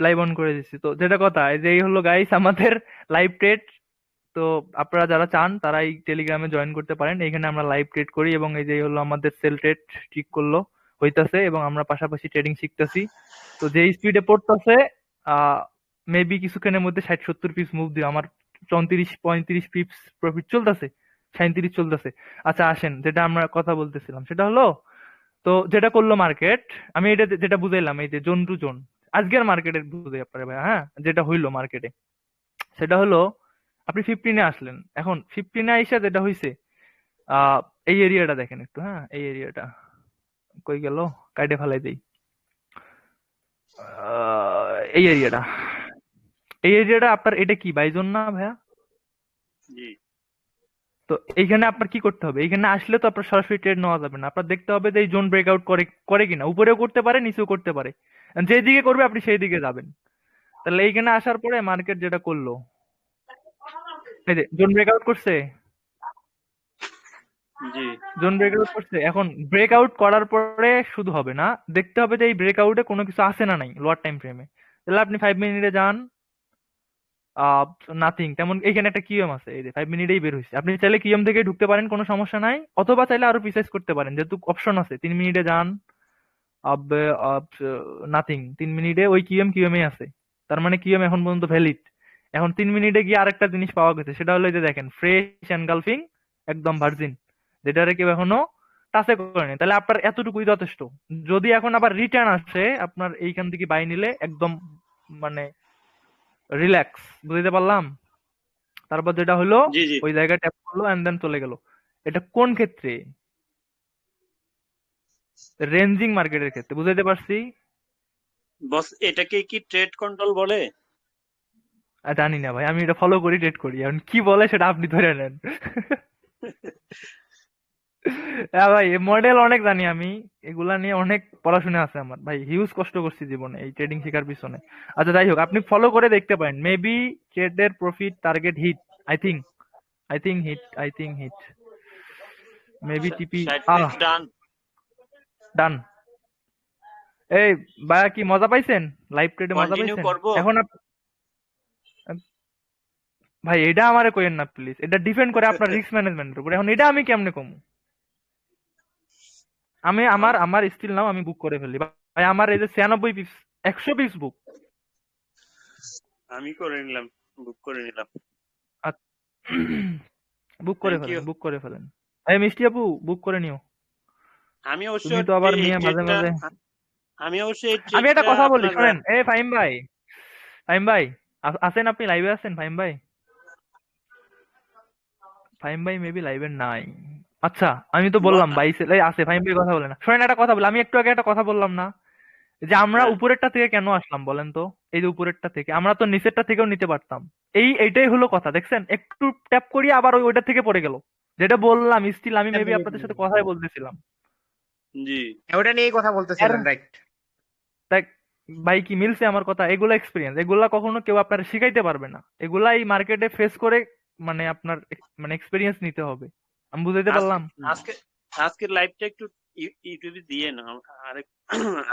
Live on করে দিচ্ছি। তো যেটা কথা, এই যে এই হলো গাইস আমাদের লাইভ ট্রেড। তো আপনারা যারা চান তারা এই টেলিগ্রামে জয়েন করতে পারেন, এখানে আমরা লাইভ ট্রেড করি এবং এই যে এই হলো আমাদের সেল ট্রেড ঠিক করলো হইতাছে এবং আমরা পাশাপাশি ট্রেডিং শিখতেছি। তো যে স্পিডে পড়তেছে, আহ মেবি কিছুক্ষণের মধ্যে 60-70 পিস মুভ দিয়ে আমার 34-35 পিপস প্রফিট চলতেছে, 37 চলতেছে। আচ্ছা আসেন, যেটা আমরা কথা বলতেছিলাম সেটা হলো, তো যেটা করলো মার্কেট, আমি এটা যেটা বুঝাইলাম এই যে জোন টু জোন, আজকের মার্কেটের বুঝাই আপনারে ভাই। হ্যাঁ, যেটা হইলো মার্কেটে সেটা হলো, আপনি 15-এ আসলেন, এখন 15-এ আইসা যেটা হইছে, আহ এই এরিয়াটা দেখেন একটু। হ্যাঁ, এই এরিয়াটা কই গেল, কাইটে ফেলাই দেই। এই এরিয়াটা, এই এরিয়াটা আপনার এটা কি বাইজন না ভাইয়া? জি তো এইখানে আপনার কি করতে হবে, এইখানে আসলে তো আপনার সরাসরি ট্রেড নেওয়া যাবে না, আপনার দেখতে হবে যে এই জোন ব্রেকআউট করে করে কিনা, উপরেও করতে পারে নিচেও করতে পারে, যেদিকে করবে আপনি সেই দিকে যাবেন। তাহলে এইখানে আসার পরে মার্কেট যেটা করলো, এই যে জোন ব্রেকআউট করছে, জি জোন ব্রেকআউট করছে, এখন ব্রেকআউট করার পরে শুধু হবে না, দেখতে হবে যে এই ব্রেকআউটে কোনো কিছু আছে না নাই লোয়ার টাইম ফ্রেমে। তাহলে আপনি 5 মিনিটে যান, আহ নাথিং তেমন, এইখানে একটা কিউএম আছে, এই যে 5 মিনিটেই বের হয়েছে, আপনি চাইলে কিউএম থেকে ঢুকতে পারেন, কোনো সমস্যা নাই, অথবা চাইলে আরো প্রিসাইজ করতে পারেন, যেহেতু অপশন আছে 3 মিনিটে যান, আব নাথিং 3 মিনিটে ওই কিউএম এ আছে, তার মানে কিউএম এখন পর্যন্ত ভ্যালিড। এখন 3 মিনিটে গিয়ে আরেকটা জিনিস পাওয়া গেছে, সেটা হলো এই যে দেখেন ফ্রেশ এনগালফিং, একদম ভার্জিন, যেটারে কেউ এখনো টাচে করেনি, তাহলে আপনার এতটুকুই যথেষ্ট। যদি এখন আবার রিটার্ন আসে আপনার এইখান থেকে বাই নিলে একদম মানে রিল্যাক্স, বুঝতে পারলাম। তারপর যেটা হলো, জি জি ওই জায়গায় ট্যাপ করলো এন্ড দেন চলে গেল। এটা কোন ক্ষেত্রে? রেঞ্জিং মার্কেটের ক্ষেত্রে, বুঝাইতে পারছি? বস, এটাকে কি ট্রেড কন্ট্রোল বলে? জানি না ভাই, আমি এটা ফলো করি, ট্রেড করি, এখন কি বলে সেটা আপনি ধরে নেন। হ্যাঁ ভাই, মডেল অনেক জানি আমি, এগুলা নিয়ে অনেক পড়াশোনা আছে আমার ভাই, হিউজ কষ্ট করছি জীবনে এই ট্রেডিং শেখার পিছনে। আচ্ছা যাই হোক, আপনি ফলো করে দেখতে পারেন, মেবি ট্রেডের profit target hit, I think, I think hit, maybe TP. 60 piece ডান। ডান। এই ভাইয়া কি মজা পাইছেন, লাইভ ট্রেডে মজা কন্টিনিউ পাইছেন? করব? এখন ভাই এটা আমারে কইেন না প্লিজ, এটা ডিপেন্ড করে আপনার রিস্ক ম্যানেজমেন্টের উপর, এখন এটা আমি কেমনে কমু? আমি আমার আমার স্টিল নাও আমি বুক করে ফেলি ভাই, আমার এই যে 96 পিস, 100 পিস বুক। আমি করে নিলাম, বুক করে নিলাম। বুক করে থ্যাংক ফেলেন, ইউ। বুক করে ফেলেন। এই মিষ্টি আপু, বুক করে নিও। আমি অবশ্য তুমি তো আবার এই মিয়া মাঝে ট্রেডটা মাঝে। আমি অবশ্য এই আমি একটা ট্রেডটা কথা বলি আপনার শোনেন, এই ফাহিম ভাই, ফাহিম ভাই, আছেন আপনি লাইভে আছেন ফাহিম ভাই? ফাহিম ভাই মেবি লাইভে নাই। আচ্ছা, আমি তো বললাম ভাই আছে, ফাহিম ভাই কথা বলে না, শোনেন একটা কথা বলি, আমি একটু আগে একটা কথা বললাম না, যে আমরা হ্যাঁ উপরেরটা থেকে কেন আসলাম বলেন তো? এই যে উপরেরটা থেকে, আমরা তো নিচেরটা থেকেও নিতে পারতাম। এইটাই হলো কথা, দেখছেন একটু ট্যাপ করি আবার ওইটা থেকে পড়ে গেল, যেটা বললাম স্টিল আমি মেবি আপনাদের সাথে কথাই বলতেছিলাম। জি ওটা নিয়েই কথা এর বলতেছিলেন, রাইট? দেখ ভাই, কি মিলছে আমার কথা? এগুলা এক্সপিরিয়েন্স, এগুলা কখনো কেউ আপনার শিখাইতে পারবে না, এগুলা এই মার্কেটে ফেস করে মানে আপনার মানে এক্সপিরিয়েন্স নিতে হবে। আমি বুঝাইতে আজকে পারলাম? আজকে আজকের লাইভটা একটু ইউটিউবে দিয়ে না, আরেক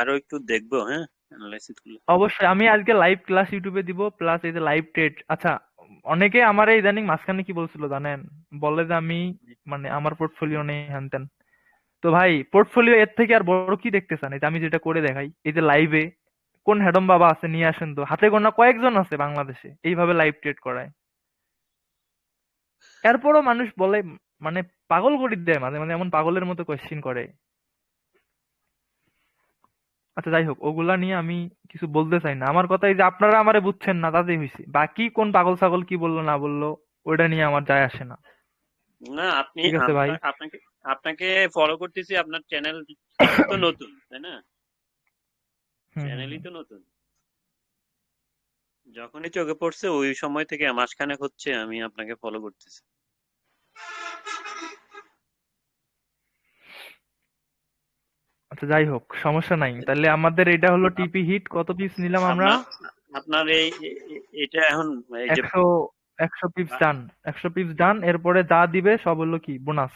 আরো একটু দেখবো, হ্যাঁ, অ্যানালাইসিস গুলো। অবশ্যই আমি আজকে লাইভ ক্লাস ইউটিউবে দিব, প্লাস এই যে লাইভ ট্রেড। আচ্ছা, অনেকে আমার এই ইদানিং মাঝখানে কি বলছিল জানেন, বলে যে আমি মানে আমার পোর্টফোলিও নেই হ্যান ত্যান। তো ভাই পোর্টফোলিও এর থেকে আর বড় কি দেখতে চান? এই যে আমি যেটা করে দেখাই এই যে লাইভে, কোন হ্যাডম বাবা আছে নিয়ে আসেন তো, হাতে গোনা কয়েকজন আছে বাংলাদেশে এইভাবে লাইভ ট্রেড করায়। এরপরও মানুষ বলে, মানে পাগল করে দেয় মাঝে মাঝে, এমন পাগলের মতো কোয়েশ্চেন করে। আচ্ছা যাই হোক, ওগুলা নিয়ে আমি কিছু বলতে চাই না, আমার কথা এই যে আপনারা আমারে বুঝছেন না তাতেই হয়েছে, বাকি কোন পাগল ছাগল কি বললো না বললো ওইটা নিয়ে আমার যায় আসে না। না, আপনি ঠিক আছে ভাই। আপনাকে আপনাকে ফলো করতেছি, আপনার চ্যানেল তো নতুন, তাই না? হুম হুম চ্যানেলই হুম। তো নতুন, যখনই চোখে পড়ছে ওই সময় থেকে মাসখানেক হচ্ছে আমি আপনাকে ফলো করতেছি। আচ্ছা যাই হোক, সমস্যা নাই, তাহলে আমাদের এটা হলো আপ- টিপি হিট, কত পিস নিলাম আমরা? আপনার আপনার এটা এখন এই যে 100, 100 পিস ডান, 100 পিস ডান, এরপরে যা দিবে সব হলো কি বোনাস।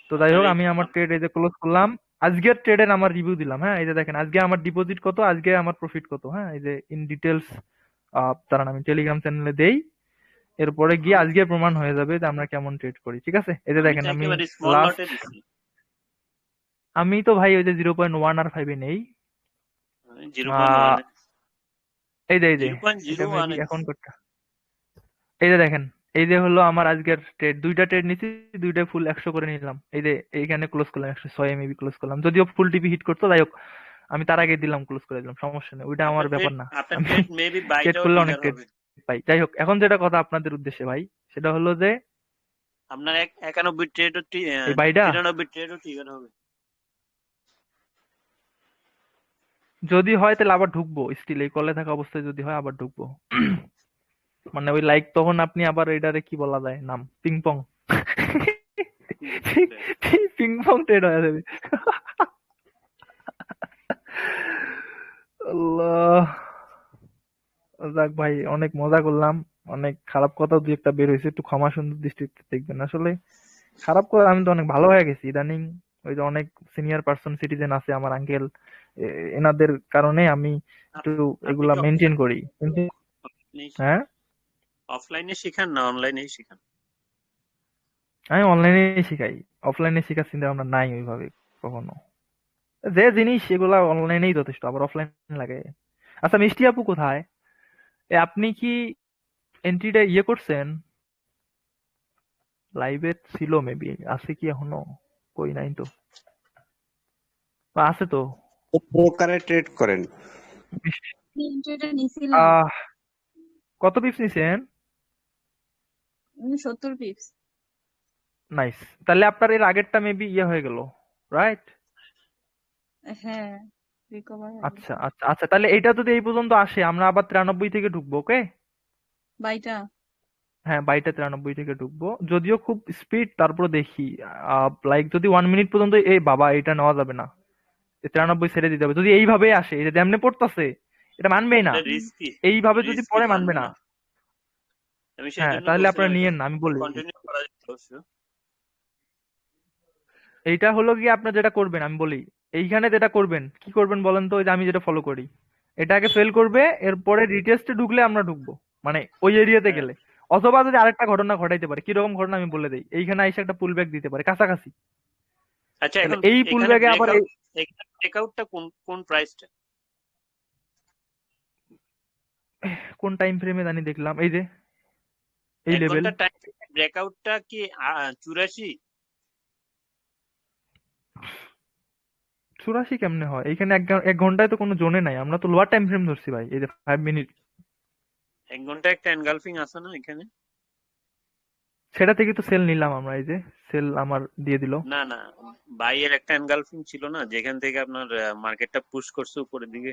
তো যাই হোক, আপনার এই আমি আমার ট্রেড এই যে ক্লোজ করলাম। আজকের ট্রেডের আমার রিভিউ দিলাম। হ্যাঁ, এই যে দেখেন আজকে আমার ডিপোজিট কত, আজকে আমার প্রফিট কত। হ্যাঁ, এই যে ইন ডিটেলস দাঁড়ান আমি টেলিগ্রাম চ্যানেলে দেই, এরপরে গিয়ে আমি আজকে প্রমাণ হয়ে যাবে যে আমরা কেমন ট্রেড করি। ঠিক আছে, এই যে আমি তো দেখেন আমি একেবারে স্মল লাস্ট, লটে দিছি। আমি তো ভাই ওই যে 0.1 আর 5 নেই। 0.1 আহ এই যে জিরো পয়েন্ট এটা জিরো মেবি ওয়ানে এখন দিছি। করতে, এই যে দেখেন, এই যে হলো আমার আজকের ট্রেড, দুইটা ট্রেড নিচ্ছি, দুইটা ফুল 100 করে নিলাম। এই যে এইখানে ক্লোজ করলাম, 106 মেবি ক্লোজ করলাম, যদিও ফুল টিপি হিট করতো, যাই হোক আমি তার আগে দিলাম, ক্লোজ করে দিলাম, সমস্যা নেই, ওইটা আমার ব্যাপার না। আপনার আমি ট্রেড মেবি ট্রেড বাইটাও করলে অনেক ট্রিগার ট্রেড হবে। পাই। যাই হোক, এখন যেটা কথা আপনাদের উদ্দেশ্যে ভাই, সেটা হলো যে আপনার 91 ট্রেডও এই বাইটা 93 ট্রেডও ট্রিগার হবে। যদি হয় তাহলে আবার ঢুকবো, স্টিল এই কলে থাকা অবস্থায় যদি হয় আবার ঢুকবো। মানে ওই লাইক তখন আপনি আবার এটারে কি বলা যায় নাম, ping pong. Ping pong trade হয়ে যাবে। আল্লাহ, যাক ভাই, অনেক মজা করলাম, অনেক খারাপ কথা দুই একটা বের হয়েছে, একটু ক্ষমা সুন্দর দৃষ্টিতে দেখবেন। আসলে খারাপ করে আমি তো অনেক ভালো হয়ে গেছি ইদানিং। ওই যে অনেক সিনিয়র পার্সন সিটিজেন আছে আমার আঙ্কেল, এনাদের কারণে আমি একটু আপ- আপনি এগুলা কি মেনটেন করি কিন্তু। হ্যাঁ, অফলাইনে শিখান না অনলাইনে শিখান? আমি অনলাইনে শিখাই, অফলাইনে শেখার চিন্তা ভাবনা নাই ওইভাবে কখনো। যে জিনিস সেগুলা অনলাইনেই যথেষ্ট, আবার অফলাইন লাগে। আচ্ছা মিষ্টি আপু কোথায়? আপনি কি এন্ট্রিটা ইয়ে করছেন? লাইভে ছিল মেবি, আছে কি এখনো? কই নাই তো, বা আছে তো। ব্রোকারে ট্রেড করেন? মিষ্টি- এটা নিছিলাম আহ কত পিপস নিছেন? 70 পিপস। নাইস, তাহলে আপনার এর আগেরটা মেবি ইয়ে হয়ে গেল, রাইট? হ্যাঁ, রিকভার হয়ে গেছে। আচ্ছা আচ্ছা আচ্ছা, তাহলে এটা যদি এই পর্যন্ত আসে আমরা আবার 93 থেকে ঢুকবো, ওকে? বাইটা হ্যাঁ, বাইটা 93 থেকে ঢুকবো, যদিও খুব স্পিড, তারপর দেখি লাইক যদি 1 মিনিট পর্যন্ত, এই বাবা এটা নেওয়া যাবে না, 93 ছেড়ে দিতে হবে। যদি এইভাবে আসে, এটা যেমনে পড়তেছে, এটা মানবেই না, এটা রিস্কি, এইভাবে যদি রিস্কি পরে মানবে মানবে না। না। আমি সেই হ্যাঁ, জন্য তাহলে বলছিলাম আপনারা এটা নিয়েন না, আমি বলি। কন্টিনিউ করা যেত অবশ্য। এইটা হলো গিয়ে আপনার যেটা করবেন আমি বলি, এইখানে যেটা করবেন, কি করবেন বলেন তো? ওই যে আমি যেটা ফলো করি, এটা আগে ফেল করবে, এরপরে রিটেস্টে ঢুকলে আমরা ঢুকবো, মানে ওই এরিয়াতে হ্যাঁ, গেলে। অথবা যদি আরেকটা ঘটনা ঘটাইতে পারে, কিরকম ঘটনা আমি বলে দেই, এইখানে এসে একটা পুল ব্যাক দিতে পারে কাছাকাছি, আচ্ছা তাহলে এখন এই পুল এখানে ব্যাকে আবার ব্রেকআউট, এখানে ব্রেকআউটটা কোন কোন প্রাইসটা? কোন টাইম ফ্রেমে জানি দেখলাম, এই যে এই 1 লেভেল। ঘন্টা টাইম ব্রেকআউটটা কি 84 কেমনে হয়? এইখানে এক ঘন্টায় তো কোনো জোনে নাই, আমরা তো লোয়ার টাইম ফ্রেম ধরছি ভাই, এই যে 5 মিনিট। 1 ঘন্টা একটা এনগালফিং আছে না এখানে? সেটা থেকে তো সেল নিলাম আমরা, এই যে সেল আমার দিয়ে দিল। না না, বাইয়ের একটা এনগালফিং ছিল না যেখান থেকে আপনার মার্কেটটা পুশ করছে উপরের দিকে?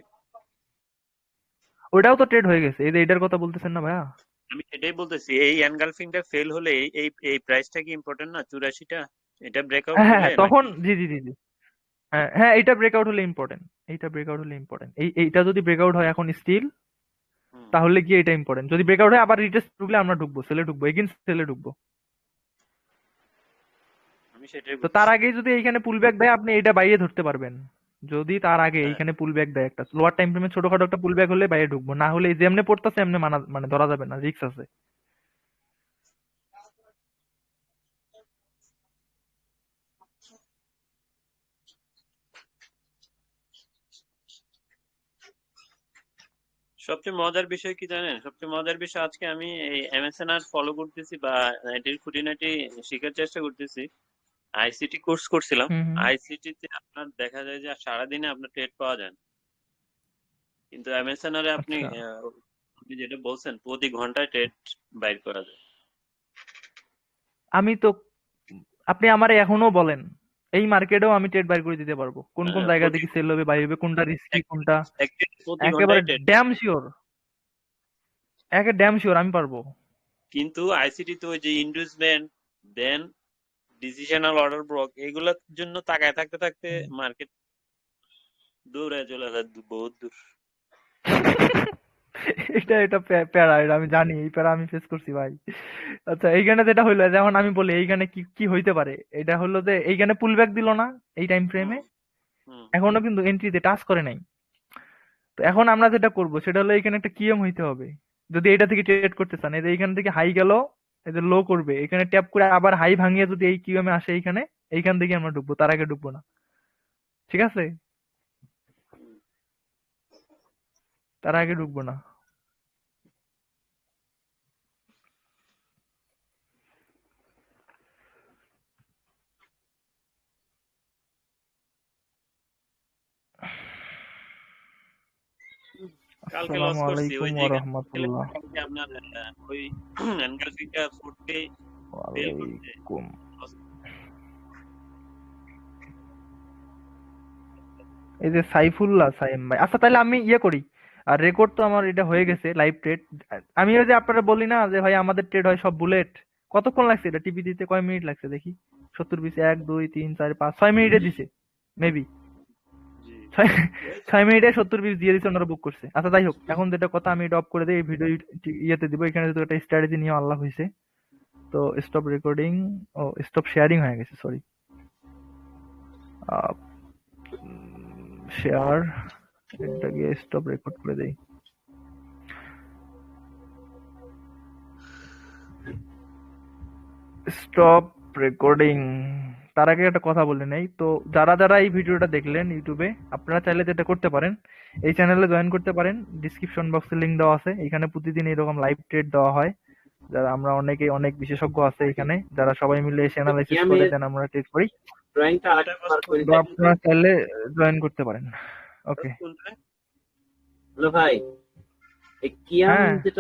ওটাও তো ট্রেড হয়ে গেছে, এই যে এটার কথা বলতেছেন না ভাইয়া? আমি এটাই বলতেছি, এই এনগালফিংটা ফেল হলে এই এই এই প্রাইসটা কি ইম্পর্টেন্ট না 84টা? এটা ব্রেকআউট হ্যাঁ হ্যাঁ হলে হ্যাঁ, নাকি? তখন জি জি জি জি, হ্যাঁ হ্যাঁ, এইটা ব্রেকআউট হলে ইম্পর্টেন্ট, এইটা ব্রেকআউট হলে ইম্পর্টেন্ট, এইটা যদি ব্রেকআউট হয় এখন স্টিল, হুম, তাহলে গিয়ে এটা ইম্পর্টেন্ট। যদি ব্রেকআউট হয় আবার রিটেস্ট ঢুকলে আমরা ঢুকবো, সেলে ঢুকবো, এগেইন সেলে ঢুকবো। আমি সেটাই তো তার বলছি। আগে যদি এইখানে পুল ব্যাক দেয়, আপনি এটা বাইয়ে ধরতে পারবেন। যদি তার আগে হ্যাঁ, এইখানে পুল ব্যাক দেয়, একটা লোয়ার টাইম ফ্রেমে ছোটখাটো একটা পুল ব্যাক হলে বাইরে ঢুকবো, না হলে এই যেমনে পড়তেছে এমনি মানা মানে ধরা যাবে না, রিস্ক আছে। সবচেয়ে মজার বিষয় কি জানেন? সবচেয়ে মজার বিষয়, আজকে আমি এই এমএসএনআর ফলো করতেছি বা এটির খুঁটিনাটি শেখার চেষ্টা করতেছি। আইসিটি কোর্স করছিলাম। হুম হুম। আইসিটি তে আপনার দেখা যায় যে সারাদিনে আপনার ট্রেড পাওয়া যায় না। কিন্তু এমএসএনআর এ আপনি আচ্ছা, আপনি যেটা বলছেন প্রতি ঘন্টায় ট্রেড বাইর করা যায়। আমি তো, আপনি আমারে এখনো বলেন, এই মার্কেটেও আমি ট্রেড বাইর করে দিতে পারবো, কোন কোন হ্যাঁ, জায়গা প্রতি থেকে সেল হবে বাই হবে, কোনটা রিস্কি কোনটা। প্রতি একেবারে ঘন্টায় ট্রেড। ড্যাম শিওর, একে ড্যাম শিওর আমি পারবো। কিন্তু আইসিটি তো ওই যে ইনডিউসমেন্ট, দেন ডিসিশনাল অর্ডার ব্লক, এগুলোর জন্য তাকায় থাকতে থাকতে হুম। মার্কেট দৌড়ে চলে যায় বহুত দূর। এটা এটা প্যারা, এটা আমি জানি, এই প্যারা আমি ফেস করছি ভাই। আচ্ছা, এইখানে যেটা হইলো, যেমন আমি বলি এইখানে কি কি হইতে পারে, এটা হলো যে এইখানে পুল ব্যাক দিল না এই টাইম হুম, ফ্রেমে, হুম এখনো কিন্তু এন্ট্রিতে টাচ করে নাই। তো এখন আমরা যেটা করব সেটা হলো এখানে একটা কিয়ং হইতে হবে। যদি এটা থেকে ট্রেড করতে চান, এই যে এইখান থেকে হাই গেল, এই যে লো করবে, এখানে ট্যাপ করে আবার হাই ভাঙিয়ে যদি এই কিয়ং এ আসে এইখানে, এইখান থেকে আমরা ঢুকবো, তার আগে ঢুকবো না। ঠিক আছে? তার আগে ঢুকবো না। কালকে লস আসসালামু করছি আলাইকুম ওই ওয়া জায়গা রাহমাতুল্লাহ। কালকে আপনার ওই এনগালফিটা 40 ফেল করতে ওয়ালাইকুম। loss। এই যে সাইফুল্লাহ সাইম ভাই, আচ্ছা তাহলে আমি ইয়ে করি, আর রেকর্ড তো আমার এটা হয়ে গেছে লাইভ ট্রেড। আমি ওই যে আপনারা বলি না যে ভাই আমাদের ট্রেড হয় সব বুলেট, কতক্ষণ লাগছে এটা টিপি দিতে, কয় মিনিট লাগছে দেখি? 70 20 1 2 3 4 5 6 মিনিটে দিছে মেবি। জি 6 মিনিটে 70 20 দিয়ে দিছে, ওনারা বুক করছে। আচ্ছা যাই হোক, এখন যেটা কথা আমি এটা অফ করে দিই, এই ভিডিও ইয়েতে দিব। এখানে যেহেতু একটা স্ট্র্যাটেজি নিয়ে আল্লাহ হয়েছে, তো স্টপ রেকর্ডিং, ও স্টপ শেয়ারিং হয়ে গেছে, সরি। শেয়ার, এটাকে স্টপ রেকর্ড করে দেই। Stop recording. তার আগে একটা কথা বলে নেই, তো যারা যারা এই ভিডিওটা দেখলেন ইউটিউবে, আপনারা চাইলে যেটা করতে পারেন, এই চ্যানেলে জয়েন করতে পারেন। ডিসক্রিপশন বক্সে লিংক দেওয়া আছে, এখানে প্রতিদিন এরকম লাইভ ট্রেড দেওয়া হয়। যারা আমরা অনেকে, অনেক বিশেষজ্ঞ আছে এখানে, যারা সবাই মিলে এসে অ্যানালাইসিস করে দেন, আমরা ট্রেড করি। ড্রয়িংটা এটা কষ্ট তো আপনারা চাইলে জয়েন করতে পারেন। ওকে। কোনটা হ্যালো ভাই, এই কিয়াম হ্যাঁ। যেটা